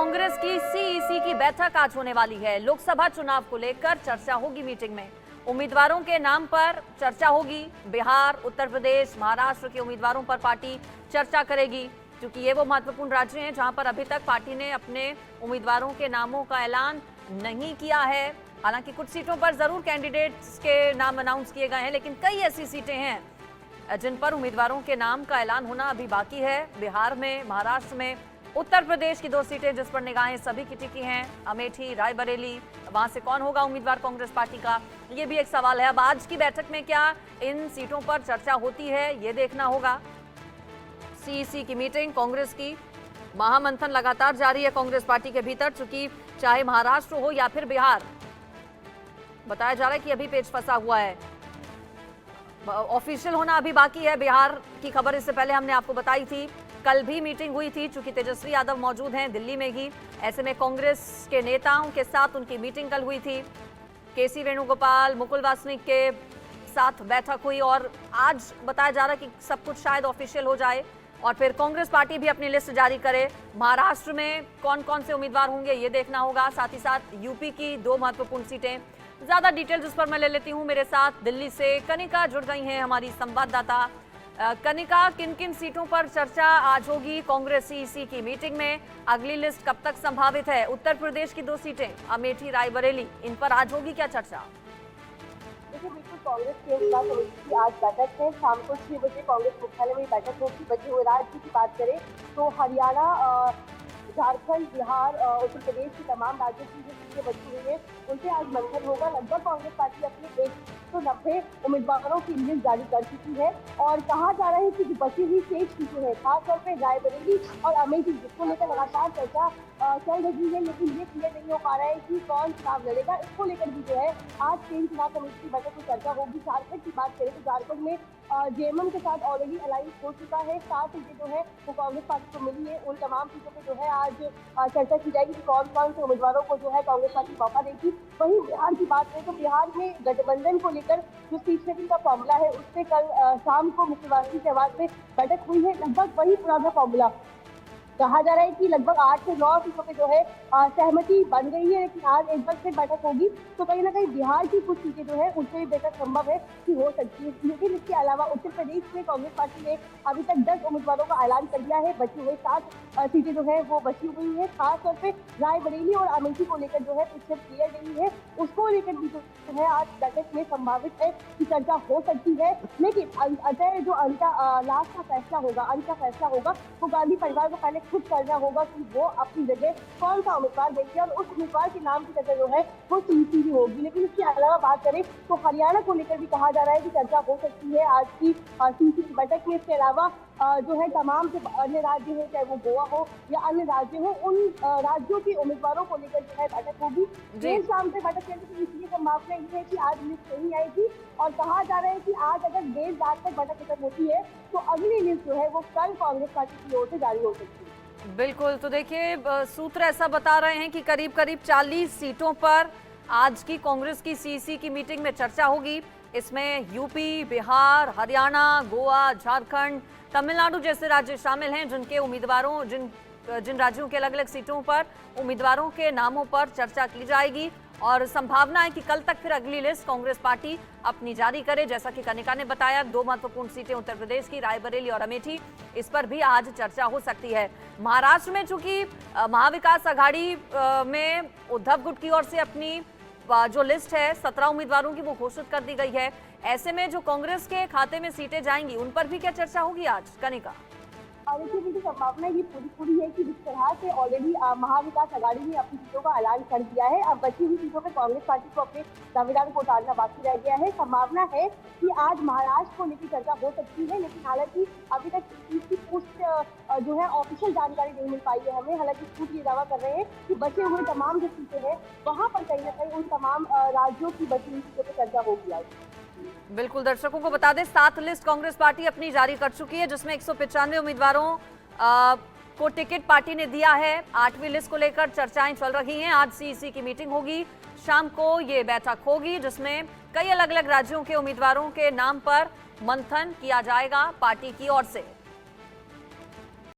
कांग्रेस की सीईसी की बैठक आज होने वाली है। लोकसभा चुनाव को लेकर चर्चा होगी। मीटिंग में उम्मीदवारों के नाम पर चर्चा होगी। बिहार, उत्तर प्रदेश, महाराष्ट्र के उम्मीदवारों पर पार्टी चर्चा करेगी, क्योंकि ये वो महत्वपूर्ण राज्य हैं जहां पर अभी तक पार्टी ने अपने उम्मीदवारों के नामों का ऐलान नहीं किया है। हालांकि कुछ सीटों पर जरूर कैंडिडेट्स के नाम अनाउंस किए गए हैं, लेकिन कई ऐसी सीटें हैं जिन पर उम्मीदवारों के नाम का ऐलान होना अभी बाकी है। बिहार में, महाराष्ट्र में, उत्तर प्रदेश की 2 सीटें जिस पर निगाहें सभी की टिकी हैं, अमेठी, रायबरेली, वहां से कौन होगा उम्मीदवार कांग्रेस पार्टी का, ये भी एक सवाल है। अब आज की बैठक में क्या इन सीटों पर चर्चा होती है, ये देखना होगा। सीईसी की मीटिंग, कांग्रेस की महामंथन लगातार जारी है कांग्रेस पार्टी के भीतर, चूंकि चाहे महाराष्ट्र हो या फिर बिहार, बताया जा रहा है कि अभी पेच फंसा हुआ है। ऑफिशियल होना अभी बाकी है। बिहार की खबर इससे पहले हमने आपको बताई थी। कल भी मीटिंग हुई थी, चूंकि तेजस्वी यादव मौजूद हैं दिल्ली में ही, ऐसे में कांग्रेस के नेताओं के साथ उनकी मीटिंग कल हुई थी। केसी वेणुगोपाल, मुकुल वासनिक के साथ बैठक हुई और आज बताया जा रहा है कि सब कुछ शायद ऑफिशियल हो जाए और फिर कांग्रेस पार्टी भी अपनी लिस्ट जारी करे। महाराष्ट्र में कौन कौन से उम्मीदवार होंगे ये देखना होगा। साथ ही साथ यूपी की 2 महत्वपूर्ण सीटें। ज्यादा डिटेल जिस पर मैं ले लेती हूँ, मेरे साथ दिल्ली से कनिका जुड़ गई हैं, हमारी संवाददाता। कनिका, किन किन सीटों पर चर्चा आज होगी कांग्रेस सीईसी की मीटिंग में? अगली लिस्ट कब तक संभावित है? उत्तर प्रदेश की 2 सीटें, अमेठी, रायबरेली, इन पर आज होगी क्या चर्चा? देखिए, बिल्कुल कांग्रेस के चुनाव समिति की आज बैठक है। शाम को 6 बजे कांग्रेस मुख्यालय में बैठक होगी। बचे हुए राज्य की बात करें तो हरियाणा, झारखंड, बिहार, उत्तर प्रदेश की तमाम राज्यों की जो सीटें बची हुई है उनसे आज मंथन होगा। लगभग कांग्रेस पार्टी अपने 190 उम्मीदवारों की लिस्ट जारी कर चुकी है और कहा जा रहा है कि जो बची हुई शेष सीटें हैं, खासतौर पर रायबरेली और अमेठी, जिसको लेकर लगातार चर्चा चल रही है, लेकिन ये क्लियर नहीं हो पा रहा है कि कौन चुनाव लड़ेगा। इसको लेकर भी जो है आज केंद्रीय चुनाव समिति की बैठक में चर्चा होगी। झारखंड की बात करें तो झारखंड में जेएमएम के साथ ऑलरेडी अलायंस हो चुका है। 7 सीटें जो है वो कांग्रेस पार्टी को मिली है। उन तमाम सीटों पर जो है आज चर्चा की जाएगी कि कौन कौन से उम्मीदवारों को जो है कांग्रेस पार्टी मौका देगी। वहीं बिहार की बात करें तो बिहार में गठबंधन को लेकर जो सीट शेयरिंग का फॉर्मूला है, उससे कल शाम को मुख्यमंत्री के आवास में बैठक हुई है। लगभग वही पुराना फॉर्मूला। कहा जा रहा है कि लगभग 8 से 9 सीटों पे जो है सहमति बन गई है, लेकिन आज एक बार फिर बैठक होगी तो कहीं ना कहीं बिहार की कुछ सीटें जो है उनसे भी बैठक संभव है कि हो सकती है। लेकिन इसके अलावा उत्तर प्रदेश में कांग्रेस पार्टी ने अभी तक 10 उम्मीदवारों का ऐलान कर दिया है। बची हुई 7 सीटें जो है वो बची हुई है। खासतौर पर रायबरेली और अमेठी को लेकर जो है पिक्चर क्लियर नहीं है, उसको लेकर भी जो है आज बैठक में संभावित है कि चर्चा हो सकती है। लेकिन अतः जो अंत का लास्ट का फैसला होगा, अंत का फैसला होगा, वो गांधी परिवार को पहले खुद करना होगा कि वो अपनी जगह कौन सा उम्मीदवार देंगे और उस उम्मीदवार के नाम की चर्चा जो है वो सीईसी भी होगी। लेकिन इसके अलावा बात करें तो हरियाणा को लेकर भी कहा जा रहा है कि चर्चा हो सकती है आज की सीईसी की बैठक में। इसके अलावा जो है तमाम जो अन्य राज्य हैं, चाहे वो गोवा हो या अन्य राज्य हो, उन राज्यों के उम्मीदवारों को लेकर जो है बैठक होगी। देर शाम से बैठक चलेगी, तो इसलिए संभावना ये है कि आज लिस्ट नहीं आएगी और कहा जा रहा है कि आज अगर देर रात तक बैठक खत्म होती है तो अगली लिस्ट जो है वो कल कांग्रेस पार्टी की ओर से जारी हो सकती है। बिल्कुल, तो देखिए सूत्र ऐसा बता रहे हैं कि करीब करीब 40 सीटों पर आज की कांग्रेस की सीईसी की मीटिंग में चर्चा होगी। इसमें यूपी, बिहार, हरियाणा, गोवा, झारखंड, तमिलनाडु जैसे राज्य शामिल हैं, जिनके उम्मीदवारों जिन राज्यों के अलग अलग सीटों पर उम्मीदवारों के नामों पर चर्चा की जाएगी और संभावना है कि कल तक फिर अगली लिस्ट कांग्रेस पार्टी अपनी जारी करे। जैसा कि कनिका ने बताया, 2 महत्वपूर्ण सीटें उत्तर प्रदेश की, रायबरेली और अमेठी, इस पर भी आज चर्चा हो सकती है। महाराष्ट्र में चूंकि महाविकास आघाड़ी में उद्धव गुट की ओर से अपनी जो लिस्ट है 17 उम्मीदवारों की वो घोषित कर दी गई है। ऐसे में जो कांग्रेस के खाते में सीटें जाएंगी उन पर भी क्या चर्चा होगी आज, कनिका? देखिए, संभावना ये पूरी है कि जिस तरह से ऑलरेडी महाविकास आघाड़ी ने अपनी सीटों का ऐलान कर दिया है, अब बची हुई सीटों पर कांग्रेस पार्टी को अपने दावेदार को उतारना बाकी रह गया है। संभावना है कि आज महाराष्ट्र को लेकर चर्चा हो सकती है, लेकिन हालांकि अभी तक इसकी पुष्ट जो है ऑफिशियल जानकारी नहीं मिल पाई है हमें। हालांकि सूत्र ये दावा कर रहे हैं कि बचे हुए तमाम जो सीटें हैं वहां पर कहीं ना कहीं उन तमाम राज्यों की बची हुई सीटों पर चर्चा होगी आज। बिल्कुल, दर्शकों को बता दें 7 लिस्ट कांग्रेस पार्टी अपनी जारी कर चुकी है, जिसमें 195 उम्मीदवारों को टिकट पार्टी ने दिया है। 8वीं लिस्ट को लेकर चर्चाएं चल रही हैं। आज सीईसी की मीटिंग होगी, शाम को ये बैठक होगी, जिसमें कई अलग अलग राज्यों के उम्मीदवारों के नाम पर मंथन किया जाएगा पार्टी की ओर से।